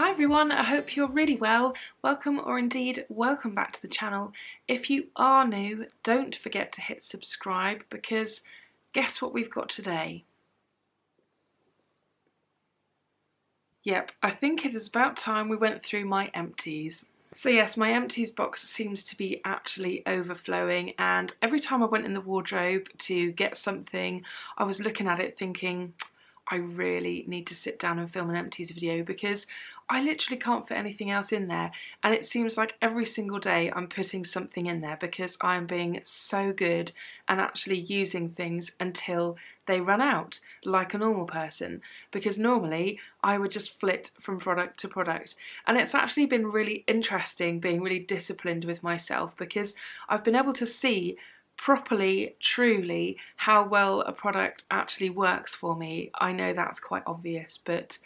Hi everyone, I hope you're really well. Welcome, or indeed welcome back to the channel. If you are new, don't forget to hit subscribe, because guess what we've got today? Yep, I think it is about time we went through my empties. So yes, my empties box seems to be actually overflowing, and every time I went in the wardrobe to get something, I was looking at it thinking, I really need to sit down and film an empties video because I literally can't fit anything else in there, and it seems like every single day I'm putting something in there because I'm being so good and actually using things until they run out like a normal person, because normally I would just flit from product to product. And it's actually been really interesting being really disciplined with myself, because I've been able to see properly, truly, how well a product actually works for me. I know that's quite obvious, but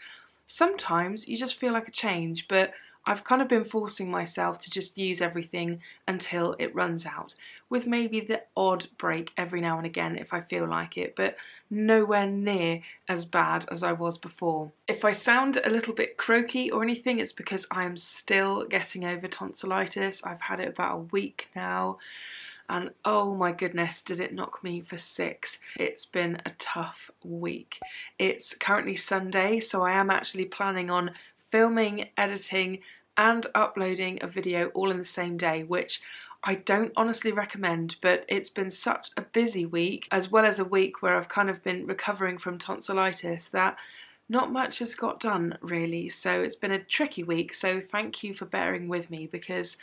sometimes you just feel like a change. But I've kind of been forcing myself to just use everything until it runs out, with maybe the odd break every now and again if I feel like it, but nowhere near as bad as I was before. If I sound a little bit croaky or anything, it's because I'm still getting over tonsillitis. I've had it about a week now, and oh my goodness, did it knock me for six. It's been a tough week. It's currently Sunday, so I am actually planning on filming, editing and uploading a video all in the same day, which I don't honestly recommend, but it's been such a busy week, as well as a week where I've kind of been recovering from tonsillitis, that not much has got done really. So it's been a tricky week, so thank you for bearing with me, because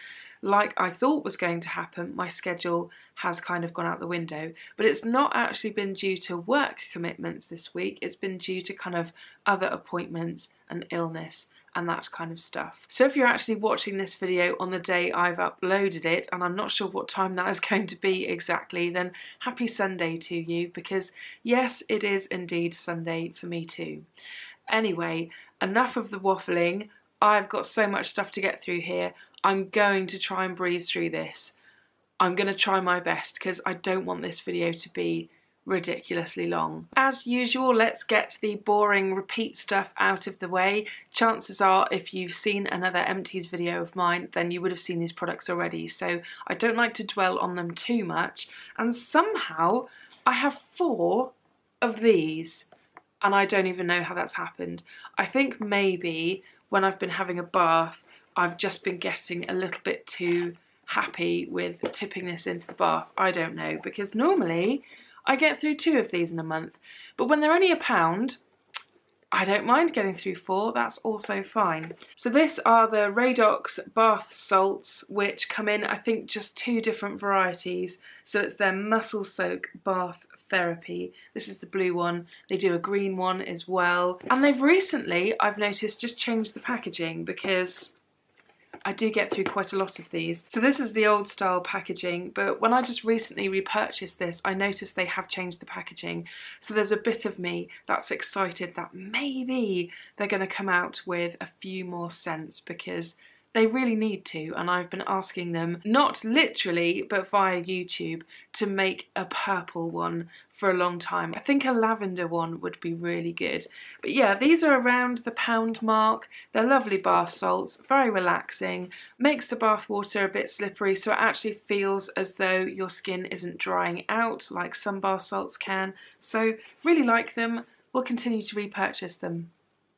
like I thought was going to happen, my schedule has kind of gone out the window. But it's not actually been due to work commitments this week, it's been due to kind of other appointments and illness and that kind of stuff. So if you're actually watching this video on the day I've uploaded it, and I'm not sure what time that is going to be exactly, then happy Sunday to you, because yes, it is indeed Sunday for me too. Anyway, enough of the waffling. I've got so much stuff to get through here. I'm going to try and breeze through this. I'm going to try my best, because I don't want this video to be ridiculously long. As usual, let's get the boring repeat stuff out of the way. Chances are, if you've seen another empties video of mine, then you would have seen these products already, so I don't like to dwell on them too much. And somehow I have 4 of these, and I don't even know how that's happened. I think maybe when I've been having a bath, I've just been getting a little bit too happy with tipping this into the bath. I don't know, because normally I get through 2 of these in a month, but when they're only £1, I don't mind getting through 4, that's also fine. So this are the Radox bath salts, which come in, I think, just 2 different varieties. So it's their muscle soak bath therapy. This is the blue one. They do a green one as well. And they've recently, I've noticed, just changed the packaging, because I do get through quite a lot of these. So this is the old style packaging, but when I just recently repurchased this, I noticed they have changed the packaging. So there's a bit of me that's excited that maybe they're going to come out with a few more scents, because they really need to, and I've been asking them, not literally, but via YouTube, to make a purple one for a long time. I think a lavender one would be really good. But yeah, these are around the £1 mark. They're lovely bath salts, very relaxing, makes the bath water a bit slippery, so it actually feels as though your skin isn't drying out like some bath salts can. So really like them. We'll continue to repurchase them.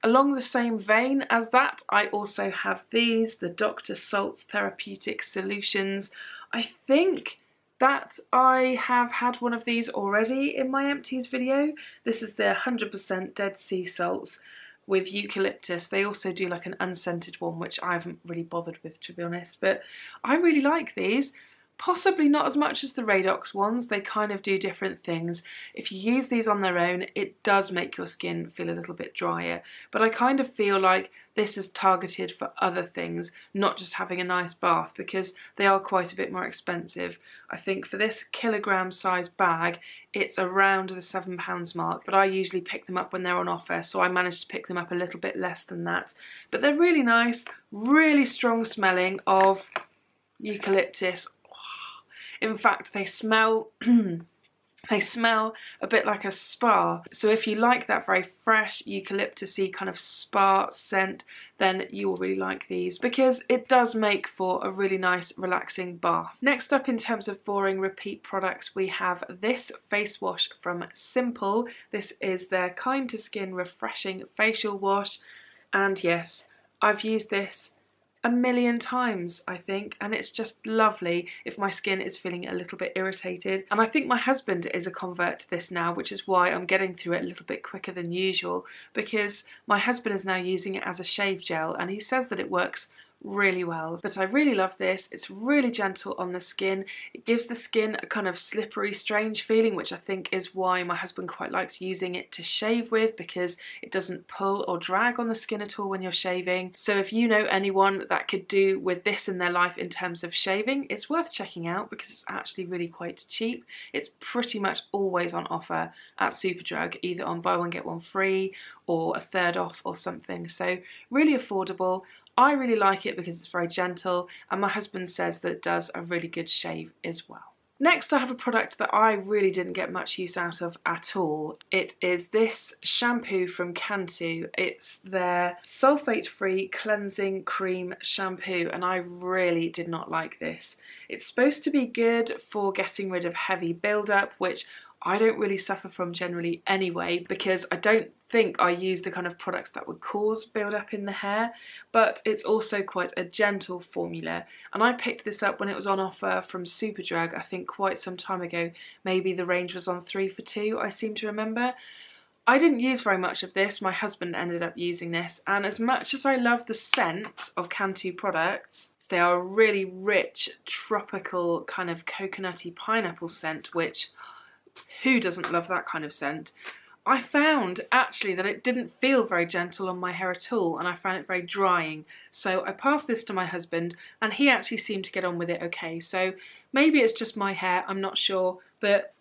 Along the same vein as that, I also have these, the Dr. Salt's Therapeutic Solutions. I think that I have had one of these already in my empties video. This is their 100% Dead Sea salts with eucalyptus. They also do like an unscented one, which I haven't really bothered with, to be honest, but I really like these. Possibly not as much as the Radox ones, they kind of do different things. If you use these on their own, it does make your skin feel a little bit drier, but I kind of feel like this is targeted for other things, not just having a nice bath, because they are quite a bit more expensive. I think for this kilogram size bag, it's around the £7 mark, but I usually pick them up when they're on offer, so I managed to pick them up a little bit less than that. But they're really nice, really strong smelling of eucalyptus. In fact, they smell They smell a bit like a spa. So if you like that very fresh eucalyptus-y kind of spa scent, then you will really like these, because it does make for a really nice relaxing bath. Next up, in terms of boring repeat products, we have this face wash from Simple. This is their Kind to Skin Refreshing Facial Wash. And yes, I've used this a million times, I think, and it's just lovely if my skin is feeling a little bit irritated. And I think my husband is a convert to this now, which is why I'm getting through it a little bit quicker than usual, because my husband is now using it as a shave gel and he says that it works really well. But I really love this. It's really gentle on the skin. It gives the skin a kind of slippery, strange feeling, which I think is why my husband quite likes using it to shave with, because it doesn't pull or drag on the skin at all when you're shaving. So if you know anyone that could do with this in their life in terms of shaving, it's worth checking out because it's actually really quite cheap. It's pretty much always on offer at Superdrug, either on buy one get one free or a third off or something. So really affordable. I really like it because it's very gentle, and my husband says that it does a really good shave as well. Next, I have a product that I really didn't get much use out of at all. It is this shampoo from Cantu. It's their sulfate-free cleansing cream shampoo, and I really did not like this. It's supposed to be good for getting rid of heavy buildup, which I don't really suffer from generally anyway, because I don't think I use the kind of products that would cause build-up in the hair, but it's also quite a gentle formula. And I picked this up when it was on offer from Superdrug, I think quite some time ago. Maybe the range was on 3 for 2, I seem to remember. I didn't use very much of this. My husband ended up using this, and as much as I love the scent of Cantu products, they are a really rich, tropical kind of coconutty pineapple scent, which who doesn't love that kind of scent? I found actually that it didn't feel very gentle on my hair at all, and I found it very drying. So I passed this to my husband and he actually seemed to get on with it okay. So maybe it's just my hair, I'm not sure, but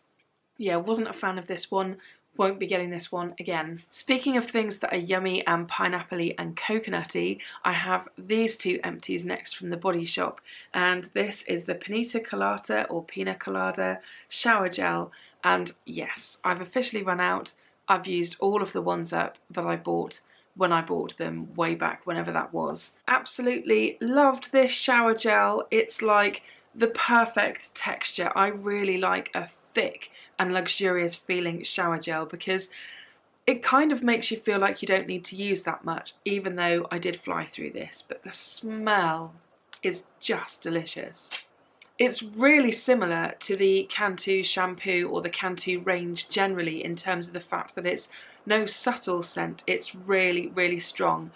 yeah, wasn't a fan of this one. Won't be getting this one again. Speaking of things that are yummy and pineapple-y and coconutty, I have these two empties next from the Body Shop, and this is the Pina Colada shower gel. And yes, I've officially run out. I've used all of the ones up that I bought when I bought them way back, whenever that was. Absolutely loved this shower gel. It's like the perfect texture. I really like a thick and luxurious feeling shower gel because it kind of makes you feel like you don't need to use that much, even though I did fly through this, but the smell is just delicious. It's really similar to the Cantu shampoo or the Cantu range generally in terms of the fact that it's no subtle scent. It's really, really strong.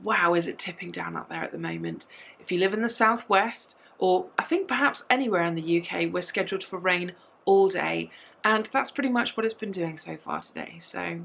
Wow, is it tipping down out there at the moment. If you live in the southwest, or I think perhaps anywhere in the UK, we're scheduled for rain all day, and that's pretty much what it's been doing so far today, so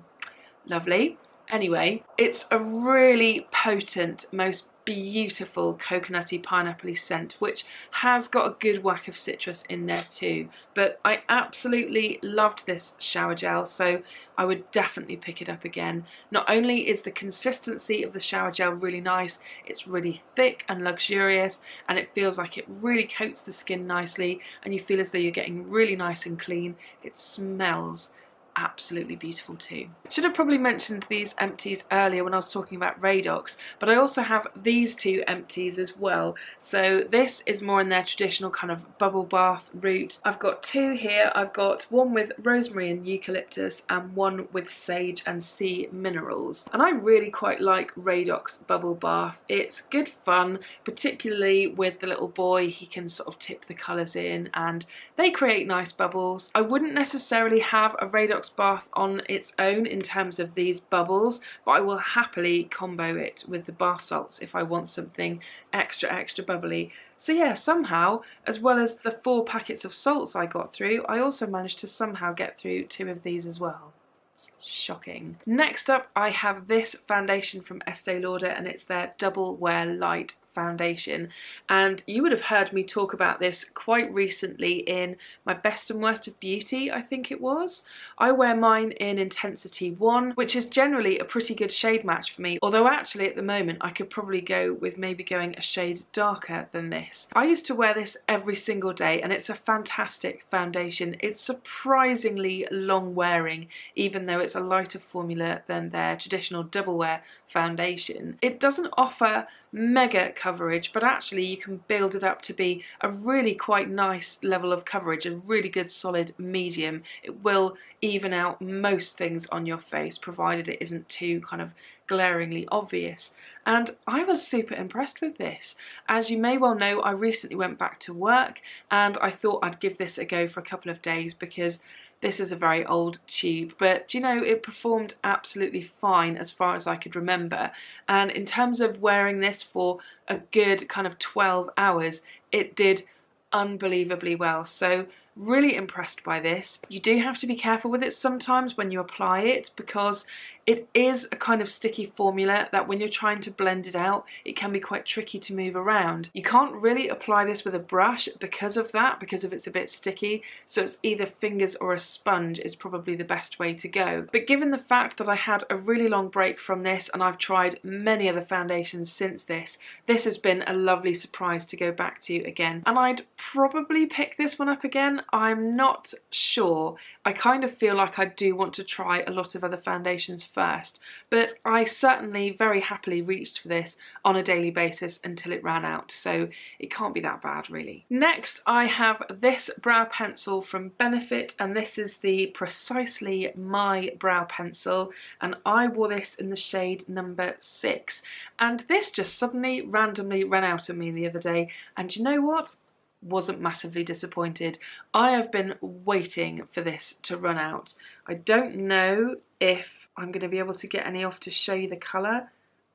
lovely. Anyway, it's a really potent, most beautiful coconutty pineapple-y scent, which has got a good whack of citrus in there too. But I absolutely loved this shower gel, so I would definitely pick it up again. Not only is the consistency of the shower gel really nice, it's really thick and luxurious, and it feels like it really coats the skin nicely, and you feel as though you're getting really nice and clean. It smells absolutely beautiful too. Should have probably mentioned these empties earlier when I was talking about Radox, but I also have these two empties as well. So this is more in their traditional kind of bubble bath route. I've got two here. I've got one with rosemary and eucalyptus and one with sage and sea minerals. And I really quite like Radox Bubble Bath. It's good fun, particularly with the little boy. He can sort of tip the colours in and they create nice bubbles. I wouldn't necessarily have a Radox bath on its own in terms of these bubbles, but I will happily combo it with the bath salts if I want something extra bubbly. So yeah, somehow, as well as the 4 packets of salts I got through, I also managed to somehow get through 2 of these as well. It's shocking. Next up, I have this foundation from Estee Lauder, and it's their Double Wear Light foundation, and you would have heard me talk about this quite recently in my best and worst of beauty, I think it was. I wear mine in Intensity 1, which is generally a pretty good shade match for me, although actually at the moment I could probably go with maybe going a shade darker than this. I used to wear this every single day and it's a fantastic foundation. It's surprisingly long wearing, even though it's a lighter formula than their traditional double wear foundation. It doesn't offer mega coverage, but actually you can build it up to be a really quite nice level of coverage, a really good solid medium. It will even out most things on your face, provided it isn't too kind of glaringly obvious. And I was super impressed with this. As you may well know, I recently went back to work and I thought I'd give this a go for a couple of days because this is a very old tube, but you know, it performed absolutely fine as far as I could remember. And in terms of wearing this for a good kind of 12 hours, it did unbelievably well. So really impressed by this. You do have to be careful with it sometimes when you apply it, because it is a kind of sticky formula that when you're trying to blend it out, it can be quite tricky to move around. You can't really apply this with a brush because of that, because if it's a bit sticky, so it's either fingers or a sponge is probably the best way to go. But given the fact that I had a really long break from this and I've tried many other foundations since this has been a lovely surprise to go back to again. And I'd probably pick this one up again. I'm not sure. I kind of feel like I do want to try a lot of other foundations first, but I certainly very happily reached for this on a daily basis until it ran out, so it can't be that bad really. Next I have this brow pencil from Benefit, and this is the Precisely My brow pencil, and I wore this in the shade number 6, and this just suddenly randomly ran out of me the other day, and you know what? Wasn't massively disappointed. I have been waiting for this to run out. I don't know if I'm going to be able to get any off to show you the colour.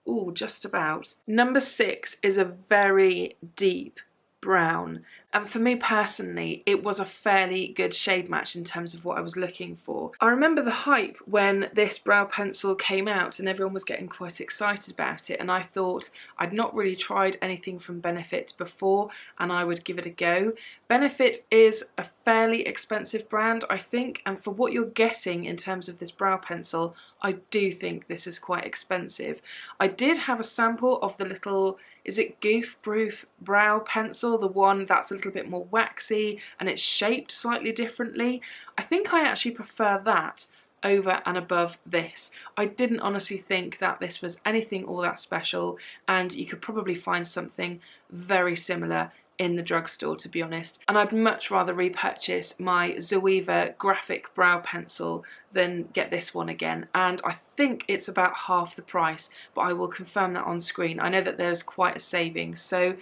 Ooh, just about. Number 6 is a very deep brown, and for me personally it was a fairly good shade match in terms of what I was looking for. I remember the hype when this brow pencil came out and everyone was getting quite excited about it, and I thought I'd not really tried anything from Benefit before and I would give it a go. Benefit is a fairly expensive brand, I think, and for what you're getting in terms of this brow pencil, I do think this is quite expensive. I did have a sample of the little, is it Goof Proof brow pencil, the one that's a little bit more waxy and it's shaped slightly differently. I think I actually prefer that over and above this. I didn't honestly think that this was anything all that special, and you could probably find something very similar in the drugstore, to be honest, and I'd much rather repurchase my Zoeva graphic brow pencil than get this one again, and I think it's about half the price, but I will confirm that on screen. I know that there's quite a savings, so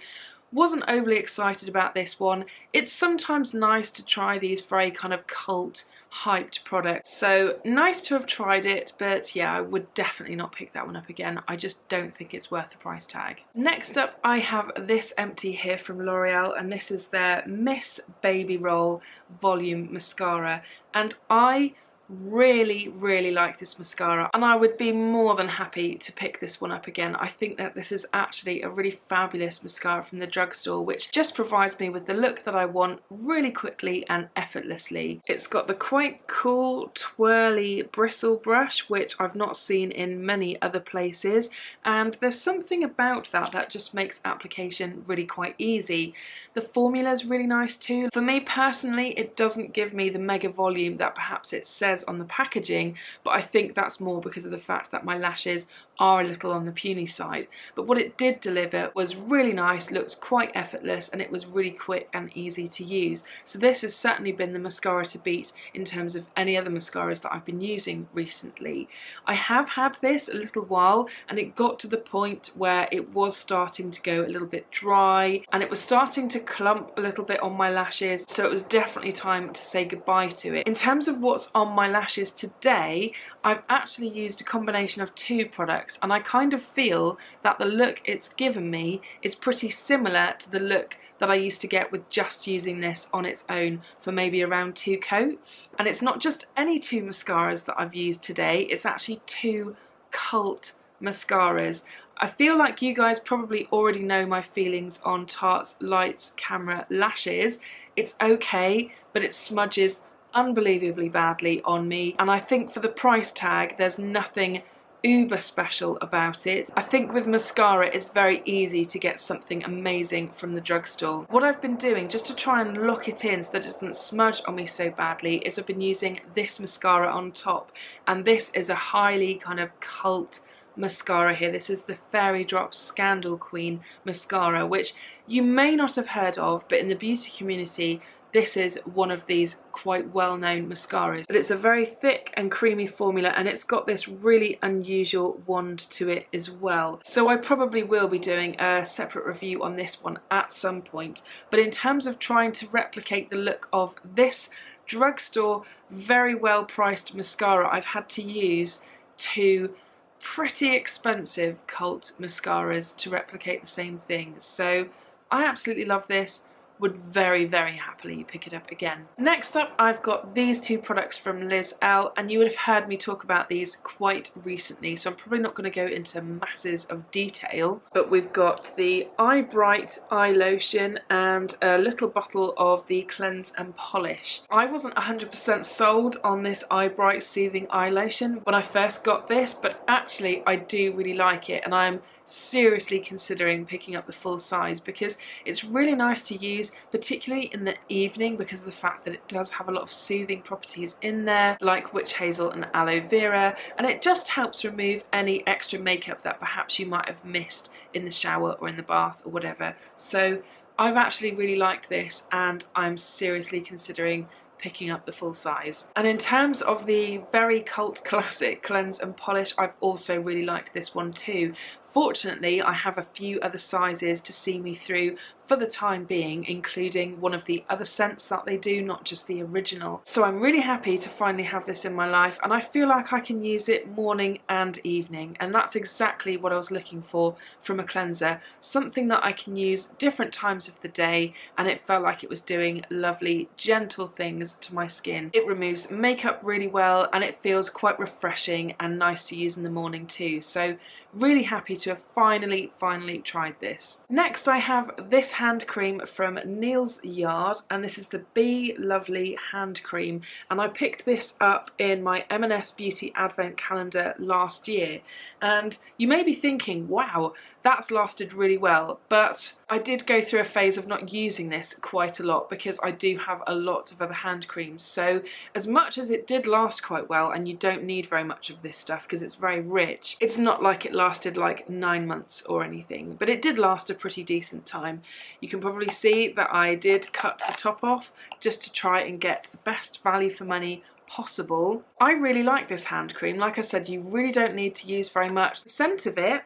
wasn't overly excited about this one. It's sometimes nice to try these very kind of cult hyped products, so nice to have tried it, but yeah, I would definitely not pick that one up again. I just don't think it's worth the price tag. Next up I have this empty here from L'Oreal, and this is their Miss Baby Roll Volume Mascara, and I really like this mascara, and I would be more than happy to pick this one up again. I think that this is actually a really fabulous mascara from the drugstore, which just provides me with the look that I want really quickly and effortlessly. It's got the quite cool twirly bristle brush, which I've not seen in many other places, and there's something about that that just makes application really quite easy. The formula is really nice too. For me personally, it doesn't give me the mega volume that perhaps it says on the packaging, but I think that's more because of the fact that my lashes are a little on the puny side. But what it did deliver was really nice, looked quite effortless, and it was really quick and easy to use. So this has certainly been the mascara to beat in terms of any other mascaras that I've been using recently. I have had this a little while, and it got to the point where it was starting to go a little bit dry and it was starting to clump a little bit on my lashes, so it was definitely time to say goodbye to it. In terms of what's on my lashes today, I've actually used a combination of 2 products, and I kind of feel that the look it's given me is pretty similar to the look that I used to get with just using this on its own for maybe around 2 coats. And it's not just any 2 mascaras that I've used today, it's actually 2 cult mascaras. I feel like you guys probably already know my feelings on Tarte's Lights Camera Lashes. It's okay, but it smudges unbelievably badly on me, and I think for the price tag there's nothing uber special about it. I think with mascara it's very easy to get something amazing from the drugstore. What I've been doing just to try and lock it in so that it doesn't smudge on me so badly is I've been using this mascara on top, and this is a highly kind of cult mascara here. This is the Fairy Drops Scandal Queen mascara, which you may not have heard of, but in the beauty community this is one of these quite well-known mascaras. But it's a very thick and creamy formula, and it's got this really unusual wand to it as well. So I probably will be doing a separate review on this one at some point. But in terms of trying to replicate the look of this drugstore, very well-priced mascara, I've had to use two pretty expensive cult mascaras to replicate the same thing. So I absolutely love this. Would very, very happily pick it up again. Next up, I've got these two products from Earle, and you would have heard me talk about these quite recently, so I'm probably not going to go into masses of detail, but we've got the Eyebright eye lotion and a little bottle of the Cleanse and Polish. I wasn't 100% sold on this Eyebright Soothing Eye Lotion when I first got this, but actually I do really like it, and I'm seriously considering picking up the full size because it's really nice to use, particularly in the evening, because of the fact that it does have a lot of soothing properties in there, like witch hazel and aloe vera, and it just helps remove any extra makeup that perhaps you might have missed in the shower or in the bath or whatever. So I've actually really liked this, and I'm seriously considering picking up the full size. And in terms of the very cult classic Cleanse and Polish, I've also really liked this one too. Fortunately, I have a few other sizes to see me through for the time being, including one of the other scents that they do, not just the original. So I'm really happy to finally have this in my life, and I feel like I can use it morning and evening, and that's exactly what I was looking for from a cleanser. Something that I can use different times of the day, and it felt like it was doing lovely, gentle things to my skin. It removes makeup really well, and it feels quite refreshing and nice to use in the morning too. So really happy to have finally tried this. Next, I have this hand cream from Neals Yard, and this is the Be Lovely hand cream, and I picked this up in my M&S Beauty Advent Calendar last year. And you may be thinking, wow, that's lasted really well, but I did go through a phase of not using this quite a lot because I do have a lot of other hand creams. So as much as it did last quite well, and you don't need very much of this stuff because it's very rich, it's not like it lasted like 9 months or anything, but it did last a pretty decent time. You can probably see that I did cut the top off just to try and get the best value for money possible. I really like this hand cream. Like I said, you really don't need to use very much. The scent of it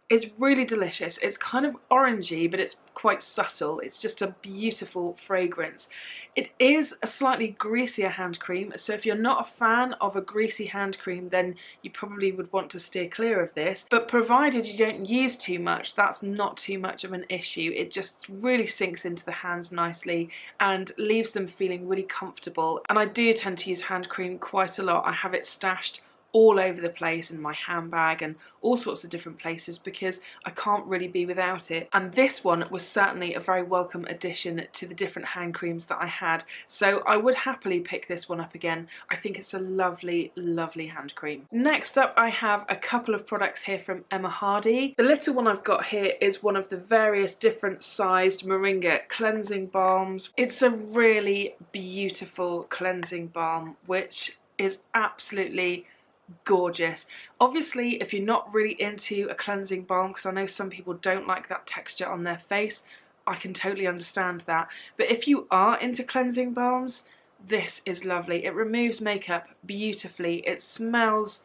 is really delicious. It's kind of orangey, but it's quite subtle. It's just a beautiful fragrance. It is a slightly greasier hand cream, so if you're not a fan of a greasy hand cream, then you probably would want to steer clear of this. But provided you don't use too much, that's not too much of an issue. It just really sinks into the hands nicely and leaves them feeling really comfortable. And I do tend to use hand cream quite a lot. I have it stashed all over the place in my handbag and all sorts of different places because I can't really be without it. And this one was certainly a very welcome addition to the different hand creams that I had, so I would happily pick this one up again. I think it's a lovely, lovely hand cream. Next up, I have a couple of products here from Emma Hardie. The little one I've got here is one of the various different sized Moringa cleansing balms. It's a really beautiful cleansing balm which is absolutely gorgeous. Obviously, if you're not really into a cleansing balm, because I know some people don't like that texture on their face, I can totally understand that. But if you are into cleansing balms, this is lovely. It removes makeup beautifully. It smells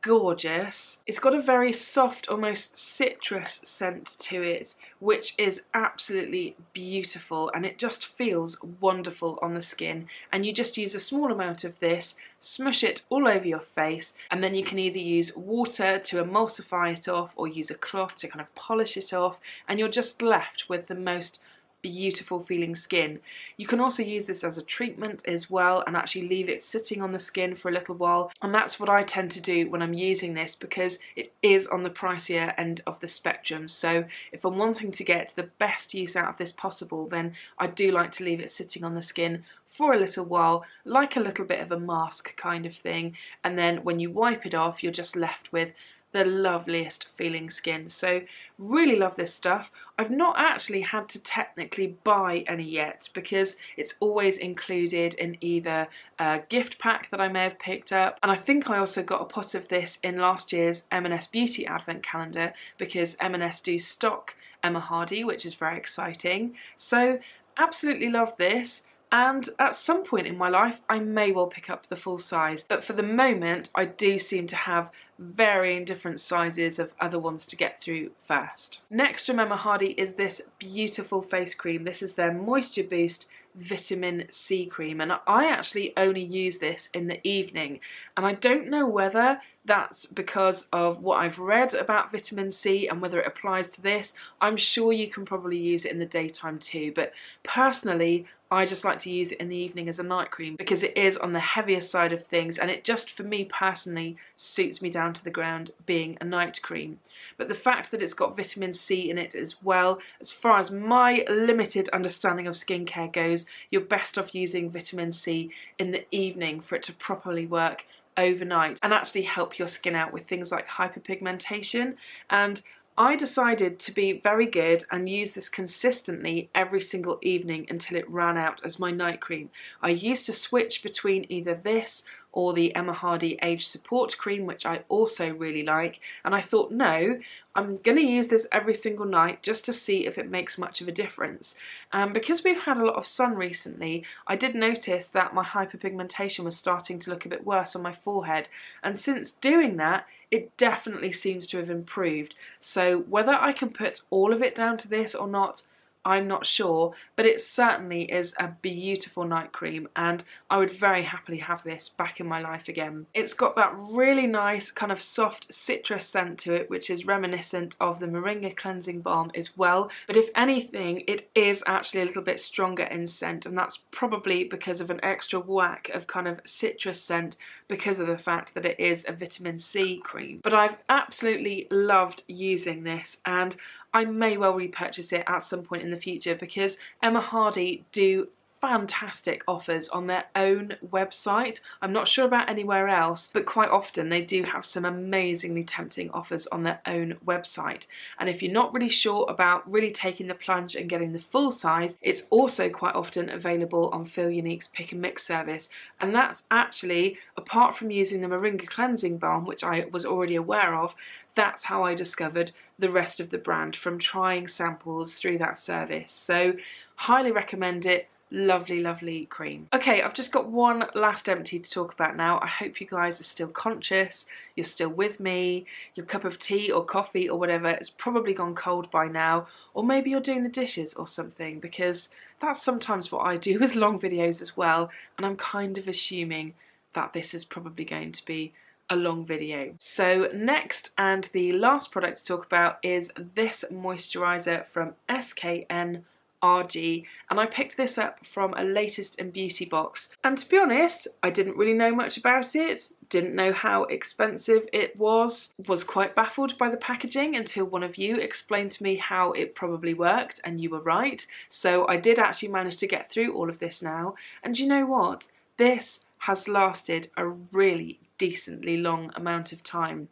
gorgeous. It's got a very soft, almost citrus scent to it, which is absolutely beautiful, and it just feels wonderful on the skin. And you just use a small amount of this, smush it all over your face, and then you can either use water to emulsify it off or use a cloth to kind of polish it off, and you're just left with the most beautiful feeling skin. You can also use this as a treatment as well and actually leave it sitting on the skin for a little while, and that's what I tend to do when I'm using this because it is on the pricier end of the spectrum. So if I'm wanting to get the best use out of this possible, then I do like to leave it sitting on the skin for a little while, like a little bit of a mask kind of thing, and then when you wipe it off you're just left with the loveliest feeling skin. So really love this stuff. I've not actually had to technically buy any yet because it's always included in either a gift pack that I may have picked up, and I think I also got a pot of this in last year's M&S Beauty Advent Calendar because M&S do stock Emma Hardie, which is very exciting. So absolutely love this. And at some point in my life I may well pick up the full size, but for the moment I do seem to have varying different sizes of other ones to get through first. Next from Emma Hardie is this beautiful face cream. This is their Moisture Boost Vitamin C cream, and I actually only use this in the evening, and I don't know whether that's because of what I've read about vitamin C and whether it applies to this. I'm sure you can probably use it in the daytime too, but personally I just like to use it in the evening as a night cream because it is on the heavier side of things, and it just, for me personally, suits me down to the ground being a night cream. But the fact that it's got vitamin C in it as well, as far as my limited understanding of skincare goes, you're best off using vitamin C in the evening for it to properly work overnight and actually help your skin out with things like hyperpigmentation. And I decided to be very good and use this consistently every single evening until it ran out as my night cream. I used to switch between either this or the Emma Hardie Age Support Cream, which I also really like, and I thought, no, I'm going to use this every single night just to see if it makes much of a difference. And because we've had a lot of sun recently, I did notice that my hyperpigmentation was starting to look a bit worse on my forehead, and since doing that it definitely seems to have improved. So whether I can put all of it down to this or not, I'm not sure, but it certainly is a beautiful night cream and I would very happily have this back in my life again. It's got that really nice kind of soft citrus scent to it, which is reminiscent of the Moringa cleansing balm as well, but if anything it is actually a little bit stronger in scent, and that's probably because of an extra whack of kind of citrus scent because of the fact that it is a vitamin C cream. But I've absolutely loved using this, and I may well repurchase it at some point in the future because Emma Hardie do fantastic offers on their own website. I'm not sure about anywhere else, but quite often they do have some amazingly tempting offers on their own website. And if you're not really sure about really taking the plunge and getting the full size, it's also quite often available on Feel Unique's pick and mix service. And that's actually, apart from using the Moringa cleansing balm, which I was already aware of, that's how I discovered the rest of the brand, from trying samples through that service. So highly recommend it. Lovely, lovely cream. Okay, I've just got one last empty to talk about now. I hope you guys are still conscious, you're still with me, your cup of tea or coffee or whatever has probably gone cold by now, or maybe you're doing the dishes or something, because that's sometimes what I do with long videos as well, and I'm kind of assuming that this is probably going to be a long video. So next and the last product to talk about is this moisturiser from SKN-RG, and I picked this up from a Latest in Beauty box, and to be honest I didn't really know much about it, didn't know how expensive it was quite baffled by the packaging until one of you explained to me how it probably worked, and you were right. So I did actually manage to get through all of this now, and you know what? This has lasted a really decently long amount of time.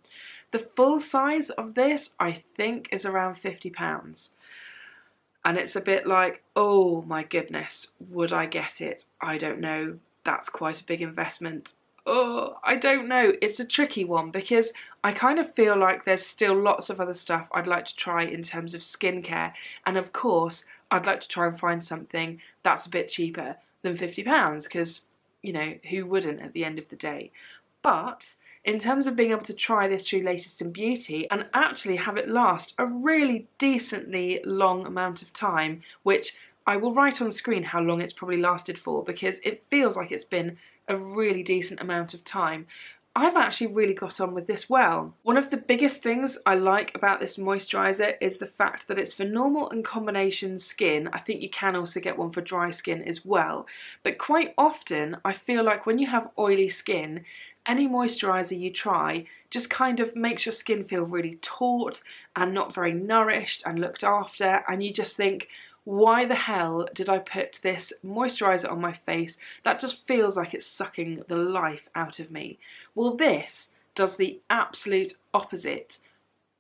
The full size of this I think is around £50. And it's a bit like, oh my goodness, would I get it? I don't know. That's quite a big investment. Oh, I don't know. It's a tricky one because I kind of feel like there's still lots of other stuff I'd like to try in terms of skincare. And of course, I'd like to try and find something that's a bit cheaper than £50 because, you know, who wouldn't at the end of the day? But in terms of being able to try this through Latest in Beauty and actually have it last a really decently long amount of time, which I will write on screen how long it's probably lasted for because it feels like it's been a really decent amount of time, I've actually really got on with this well. One of the biggest things I like about this moisturiser is the fact that it's for normal and combination skin. I think you can also get one for dry skin as well. But quite often I feel like when you have oily skin, any moisturiser you try just kind of makes your skin feel really taut and not very nourished and looked after, and you just think, why the hell did I put this moisturiser on my face that just feels like it's sucking the life out of me? Well, this does the absolute opposite.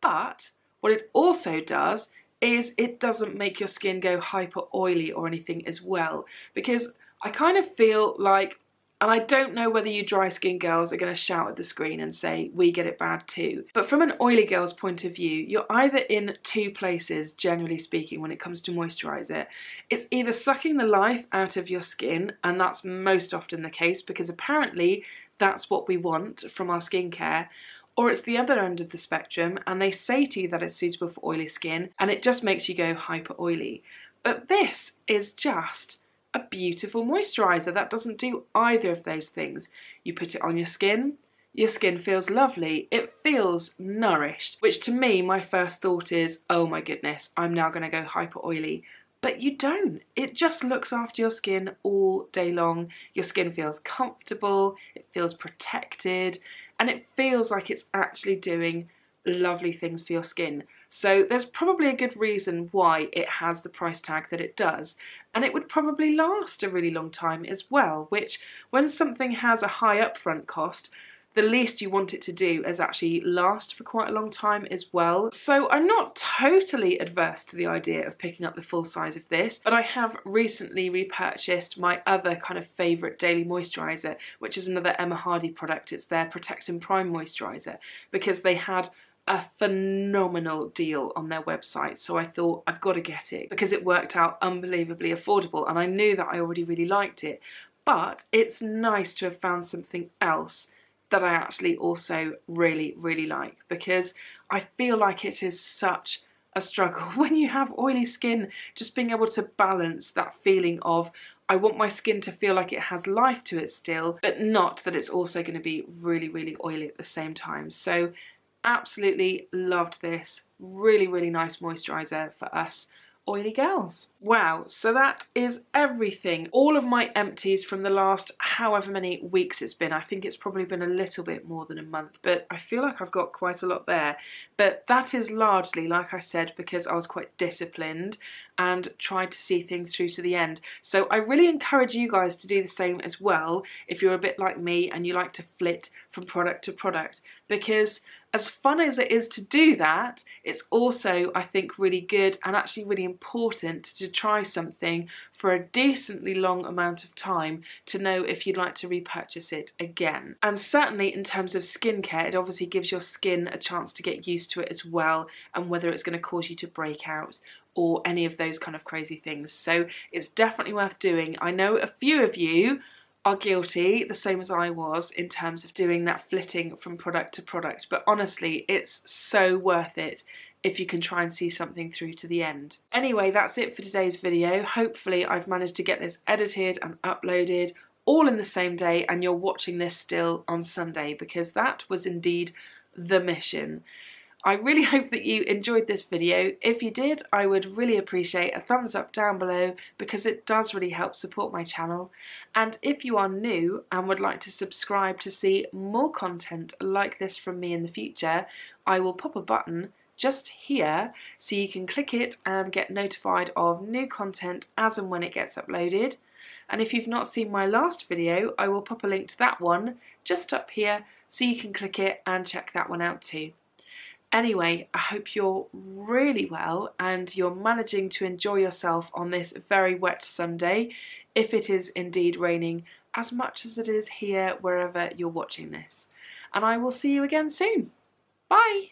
But what it also does is it doesn't make your skin go hyper oily or anything as well, because I kind of feel like, and I don't know whether you dry skin girls are going to shout at the screen and say, we get it bad too. But from an oily girl's point of view, you're either in two places, generally speaking, when it comes to moisturiser. It's either sucking the life out of your skin, and that's most often the case because apparently that's what we want from our skincare, or it's the other end of the spectrum and they say to you that it's suitable for oily skin and it just makes you go hyper oily. But this is just a beautiful moisturiser that doesn't do either of those things. You put it on your skin feels lovely, it feels nourished, which to me, my first thought is, oh my goodness, I'm now going to go hyper oily. But you don't. It just looks after your skin all day long. Your skin feels comfortable, it feels protected, and it feels like it's actually doing lovely things for your skin. So there's probably a good reason why it has the price tag that it does, and it would probably last a really long time as well, which when something has a high upfront cost, the least you want it to do is actually last for quite a long time as well. So I'm not totally adverse to the idea of picking up the full size of this, but I have recently repurchased my other kind of favourite daily moisturiser, which is another Emma Hardie product. It's their Protect and Prime moisturiser, because they had a phenomenal deal on their website, so I thought I've got to get it because it worked out unbelievably affordable, and I knew that I already really liked it. But it's nice to have found something else that I actually also really, really like, because I feel like it is such a struggle when you have oily skin, just being able to balance that feeling of, I want my skin to feel like it has life to it still, but not that it's also going to be really, really oily at the same time. So absolutely loved this. Really, really nice moisturiser for us oily girls. Wow, so that is everything. All of my empties from the last however many weeks it's been. I think it's probably been a little bit more than a month, but I feel like I've got quite a lot there. But that is largely, like I said, because I was quite disciplined and tried to see things through to the end. So I really encourage you guys to do the same as well if you're a bit like me and you like to flit from product to product, because as fun as it is to do that, it's also, I think, really good and actually really important to try something for a decently long amount of time to know if you'd like to repurchase it again. And certainly in terms of skincare, it obviously gives your skin a chance to get used to it as well, and whether it's going to cause you to break out or any of those kind of crazy things. So it's definitely worth doing. I know a few of you are guilty, the same as I was, in terms of doing that flitting from product to product, but honestly, it's so worth it if you can try and see something through to the end. Anyway, that's it for today's video. Hopefully I've managed to get this edited and uploaded all in the same day, and you're watching this still on Sunday, because that was indeed the mission. I really hope that you enjoyed this video. If you did, I would really appreciate a thumbs up down below, because it does really help support my channel. And if you are new and would like to subscribe to see more content like this from me in the future, I will pop a button just here so you can click it and get notified of new content as and when it gets uploaded. And if you've not seen my last video, I will pop a link to that one just up here so you can click it and check that one out too. Anyway, I hope you're really well and you're managing to enjoy yourself on this very wet Sunday, if it is indeed raining as much as it is here wherever you're watching this. And I will see you again soon. Bye!